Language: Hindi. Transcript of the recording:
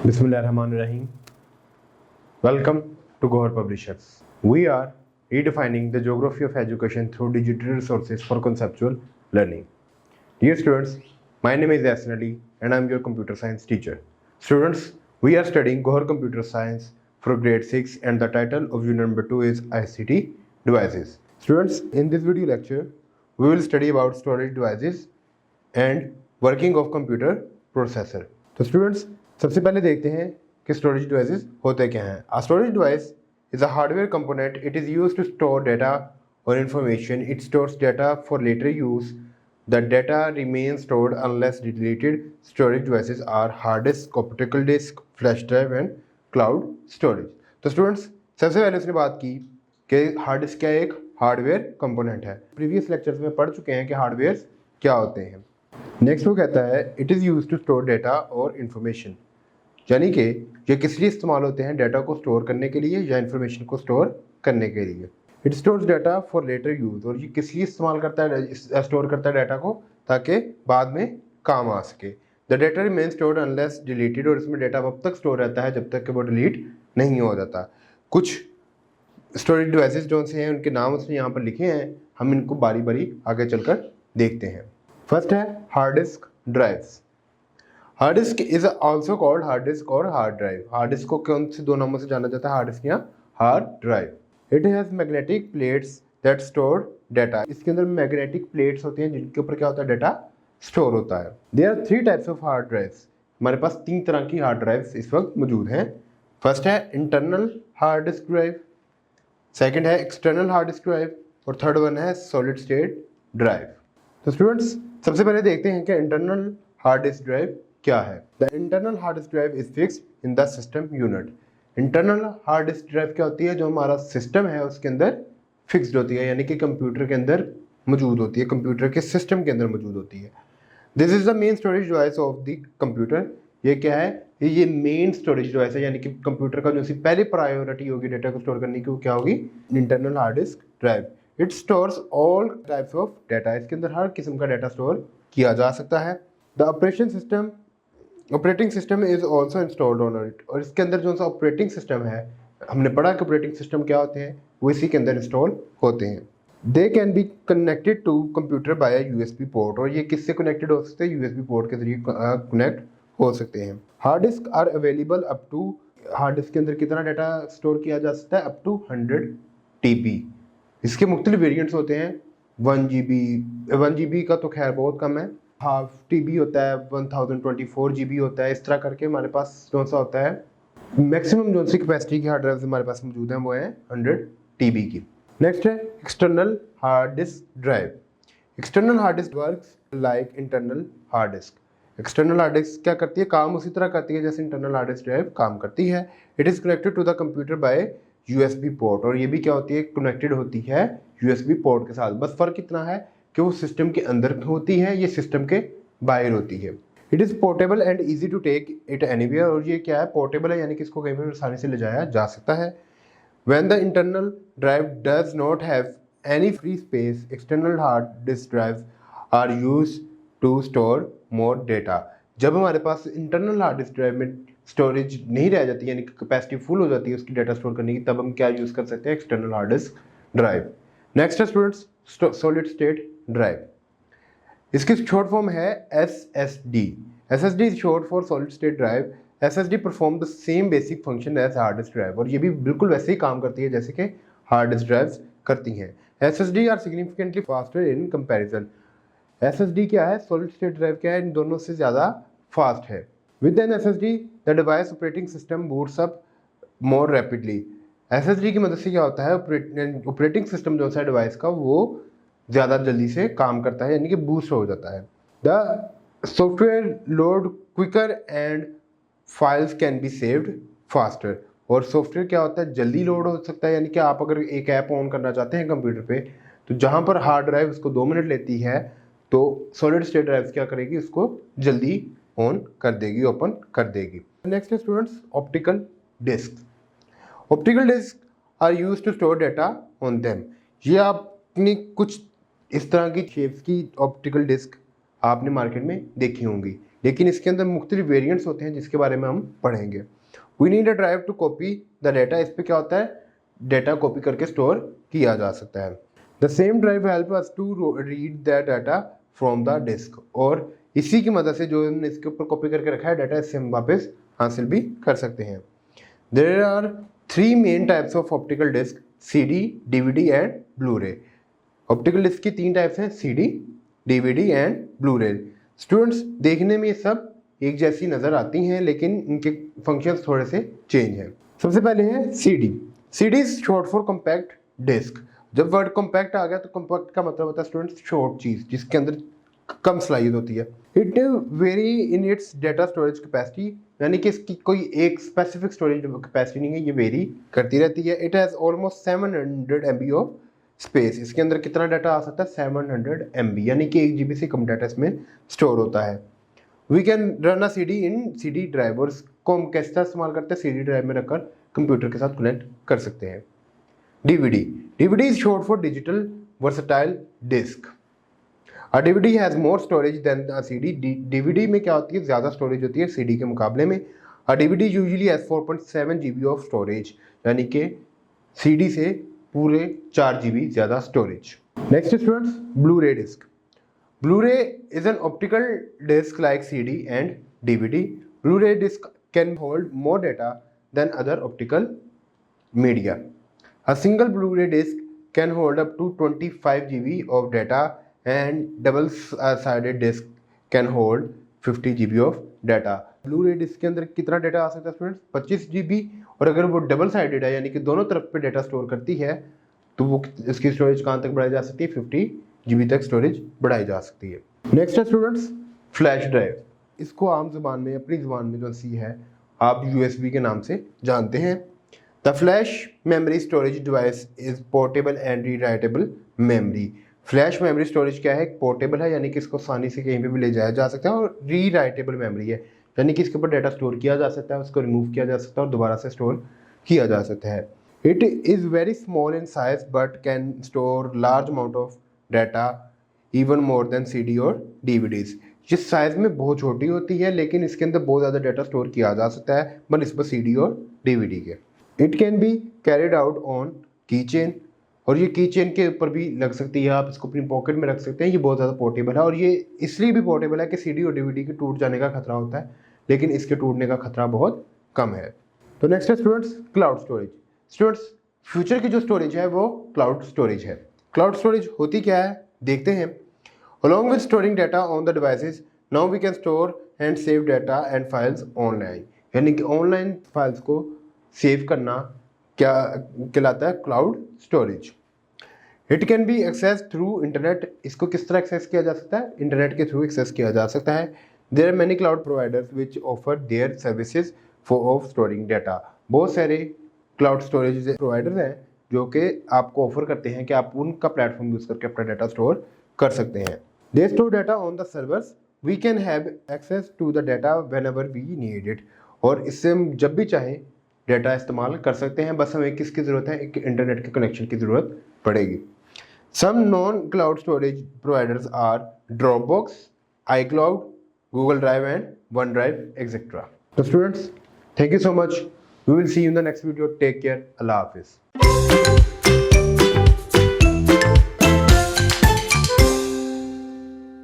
Bismillahirrahmanirrahim. Welcome to Gohar Publishers. We are redefining the geography of education through digital resources for conceptual learning. Dear students, my name is Yasin Ali and I am your computer science teacher. Students, we are studying Gohar Computer Science for grade 6 and the title of unit number 2 is ICT devices. Students, in this video lecture, we will study about storage devices and working of computer processor. तो स्टूडेंट्स सबसे पहले देखते हैं कि स्टोरेज डिवाइसेस होते क्या हैं. A storage device is a hardware component. It is used to store data or information. It stores data for later use. The data remains stored unless deleted. Storage devices are hard disk, optical disk, flash drive and cloud storage. तो स्टूडेंट्स सबसे पहले उसने बात की कि हार्ड डिस्क क्या एक हार्डवेयर कंपोनेंट है. प्रीवियस लेक्चर्स में पढ़ चुके हैं कि हार्डवेयर क्या होते हैं. नेक्स्ट वो कहता है it is use to store data और इन्फॉर्मेशन, यानी कि ये किस लिए इस्तेमाल होते हैं, डेटा को स्टोर करने के लिए या इन्फॉर्मेशन को स्टोर करने के लिए. It stores data for later use, और ये किस लिए इस्तेमाल करता है, स्टोर करता है डेटा को ताकि बाद में काम आ सके. The data remain stored unless deleted, और इसमें डेटा अब तक स्टोर रहता है जब तक कि वो डिलीट नहीं हो जाता. कुछ स्टोरेज डिवाइसेस जो से हैं उनके नाम उसने यहाँ पर लिखे हैं, हम इनको बारी बारी आगे चलकर देखते हैं. फर्स्ट है hard disk drives. Hard disk is also called hard disk और हार्ड ड्राइव. हार्ड डिस्क को कौन से दो नामों से जाना जाता है, हार्ड डिस्क या hard drive. It has magnetic plates that store data. इसके अंदर मैग्नेटिक प्लेट्स होती हैं जिनके ऊपर क्या होता है, डेटा स्टोर होता है. There are 3 types of hard drives. हमारे पास 3 तरह की हार्ड ड्राइव्स इस वक्त मौजूद हैं. फर्स्ट है internal hard disk drive, second है एक्सटर्नल हार्ड डिस्क ड्राइव और थर्ड वन है सॉलिड स्टेट ड्राइव. तो स्टूडेंट्स सबसे पहले देखते हैं कि इंटरनल हार्ड डिस्क ड्राइव क्या है. The internal hard disk drive is fixed in the system unit. Internal hard disk drive क्या होती है, जो हमारा सिस्टम है उसके अंदर फिक्स्ड होती है, यानी कि कंप्यूटर के अंदर मौजूद होती है, कंप्यूटर के सिस्टम के अंदर मौजूद होती है. This is the main storage device of the computer. ये क्या है, ये मेन स्टोरेज डिवाइस है, यानी कि कंप्यूटर का जो सी पहली प्रायोरिटी होगी डेटा को स्टोर करने की वो क्या होगी, internal hard disk drive. It stores all types of data. इसके अंदर हर किस्म का डाटा स्टोर किया जा सकता है. The operating system is also installed on it. और इसके अंदर जो सा ऑपरेटिंग सिस्टम है, हमने पढ़ा कि ऑपरेटिंग सिस्टम क्या होते हैं, वो इसी के अंदर इंस्टॉल होते हैं. They can be connected to computer by USB port. और ये किससे कनेक्टेड हो सकते हैं, यूएसबी पोर्ट के जरिए कनेक्ट हो सकते हैं. Hard disk are available up to, hard disk के अंदर कितना डाटा स्टोर किया जा सकता है, अप टू 100 TB. इसके मुख्तलिफ वेरिएंट्स होते हैं. 1 GB का तो खैर बहुत कम है, हाफ TB होता है, 1024 GB होता है. इस तरह करके हमारे पास कौन सा होता है, मैक्सिमम जो सी कैपेसिटी की हार्ड ड्राइव हमारे पास मौजूद हैं वो है 100 TB की. नेक्स्ट है external hard disk drive. External hard disc works like internal hard disc. External hard disc क्या करती है, काम उसी तरह करती है जैसे इंटरनल हार्ड डिस्क ड्राइव काम करती है. It is connected to the computer by USB port. और ये भी क्या होती है, कनेक्टेड होती है USB पोर्ट के साथ. बस फर्क इतना है कि वो सिस्टम के अंदर होती है, ये सिस्टम के बाहर होती है. It is portable and easy to take it anywhere. और ये क्या है, पोर्टेबल है, यानी कि इसको कहीं भी आसानी से ले जाया जा सकता है. When the internal drive does not have any free space, external hard disk drives are used to store more data. जब हमारे पास इंटरनल हार्ड डिस्क ड्राइव में स्टोरेज नहीं रह जाती, यानी कि कैपेसिटी फुल हो जाती है उसकी डाटा स्टोर करने की, तब हम क्या यूज़ कर सकते हैं, external hard disk drive. Next है स्टूडेंट्स सॉलिड स्टेट ड्राइव. इसकी शॉर्ट फॉर्म है SSD. SSD is short for solid state drive. SSD perform the same basic function as hard disk drive. और ये भी बिल्कुल वैसे ही काम करती है जैसे कि हार्ड डिस्क ड्राइव्स करती हैं. SSD are significantly faster in comparison. SSD क्या है, सॉलिड स्टेट ड्राइव क्या है, इन दोनों से ज़्यादा फास्ट है. With an SSD the device operating system boots up more rapidly. SSD की मदद से क्या होता है, ऑपरेटिंग सिस्टम जो है डिवाइस का वो ज़्यादा जल्दी से काम करता है, यानी कि बूस्ट हो जाता है. The software load quicker and files can be saved faster. और सॉफ्टवेयर क्या होता है, जल्दी लोड हो सकता है, यानी कि आप अगर एक ऐप ऑन करना चाहते हैं कंप्यूटर पे, तो जहाँ पर हार्ड ड्राइव उसको 2 मिनट लेती है, तो सॉलिड स्टेट ड्राइव क्या करेगी, उसको जल्दी ऑन कर देगी, ओपन कर देगी. नेक्स्ट है students optical disc. Optical disc are used to store data on them. ये आपने कुछ इस तरह की शेप्स की ऑप्टिकल डिस्क आपने मार्केट में देखी होंगी. लेकिन इसके अंदर मुख्तलिफ वेरिएंट्स होते हैं जिसके बारे में हम पढ़ेंगे। We need a drive to copy the data. इस पर क्या होता है, डाटा कॉपी करके स्टोर किया जा सकता है। The same drive help us to read the data from the disc. और इसी की मदद से जो हमने इसके ऊपर कॉपी करके रखा है डाटा, इससे हम वापस हासिल भी कर सकते हैं। There are 3 main types of optical disc, CD, DVD and Blu-ray. Optical disc की 3 टाइप्स हैं, CD, DVD and Blu-ray. Students, देखने में ये सब एक जैसी नज़र आती हैं लेकिन इनके फंक्शंस थोड़े से चेंज हैं। सबसे पहले है CD। CD is short for compact disc. जब वर्ड कॉम्पैक्ट आ गया तो कॉम्पैक्ट का मतलब होता है स्टूडेंट्स शॉर्ट चीज़ जिसके अंदर कम स्लाइड होती है। It very in its data storage capacity, यानी कि इसकी कोई एक स्पेसिफिक स्टोरेज कैपेसिटी नहीं है, ये वेरी करती रहती है। It has almost 700 MB of space. इसके अंदर कितना डाटा आ सकता है, 700 MB, यानी कि 1 GB से कम डाटा इसमें स्टोर होता है। We can run a CD in CD drive, और इसको हम कैसे इस्तेमाल करते हैं, CD ड्राइव में रखकर कंप्यूटर के साथ कनेक्ट कर सकते हैं। DVD is short for digital versatile disc. DVD has more storage than CD। DVD में क्या होती है, ज़्यादा स्टोरेज होती है CD के मुकाबले में। DVD usually has 4.7 GB of storage, यानी कि CD से पूरे 4 GB ज़्यादा storage. Next students, Blu-ray disc. Blu-ray is an optical disc like CD and DVD। Blu-ray disc can hold more data than other optical media. A single Blu-ray disc can hold up to 25 GB of data and double-sided disc can hold 50 GB of data। Blu-ray disc के अंदर कितना डाटा आ सकता है स्टूडेंट्स, 25 GB। और अगर वो डबल साइडेड है यानी कि दोनों तरफ पे डाटा स्टोर करती है तो वो इसकी स्टोरेज कहाँ तक बढ़ाई जा सकती है, 50 GB तक स्टोरेज बढ़ाई जा सकती है। नेक्स्ट है स्टूडेंट्स, फ्लैश ड्राइव। इसको आम जुबान में, अपनी जुबान में जो सी है, आप USB के नाम से जानते हैं। The flash memory storage device is portable and rewritable memory। Flash memory storage क्या है, पोर्टेबल है, यानी कि इसको आसानी से कहीं पे भी ले जाया जा सकता है, और रीराइटेबल मेमोरी है, यानी कि इसके ऊपर डाटा स्टोर किया जा सकता है, उसको रिमूव किया जा सकता है और दोबारा से स्टोर किया जा सकता है। It is very small in size but can store large amount of data even more than CD और DVDs। जिस साइज़ में बहुत छोटी होती है लेकिन इसके अंदर बहुत ज़्यादा डाटा स्टोर किया जा सकता है बनस्बत CD और DVD के। It can be carried out on की चेन, और ये की चेन के ऊपर भी लग सकती है, आप इसको अपनी पॉकेट में रख सकते हैं। ये बहुत ज़्यादा पोर्टेबल है, और ये इसलिए भी पोर्टेबल है कि CD और DVD के टूट जाने का खतरा होता है लेकिन इसके टूटने का खतरा बहुत कम है। तो नेक्स्ट है students, cloud storage. Students, future की जो स्टोरेज है वो क्लाउड स्टोरेज है। क्लाउड स्टोरेज होती क्या है देखते हैं। Along with storing data on the devices, now we can store and save data and files online, यानी कि ऑनलाइन फाइल्स को सेव करना क्या कहलाता है, cloud storage. It can be access through internet. इसको किस तरह एक्सेस किया जा सकता है, इंटरनेट के थ्रू एक्सेस किया जा सकता है। There are many cloud providers which offer their services for of storing data. बहुत सारे क्लाउड स्टोरेज प्रोवाइडर्स हैं जो कि आपको ऑफर करते हैं कि आप उनका प्लेटफॉर्म यूज़ करके अपना डाटा स्टोर कर सकते हैं। They store data on the servers, we can have access to the data whenever we need it. और इससे हम जब भी चाहें डाटा इस्तेमाल कर सकते हैं, बस हमें किसकी ज़रूरत है, एक इंटरनेट के कनेक्शन की ज़रूरत पड़ेगी। Some known cloud storage providers are Dropbox, iCloud, Google Drive and OneDrive, etc. So students, thank you so much. We will see you in the next video. Take care. Allah Hafiz.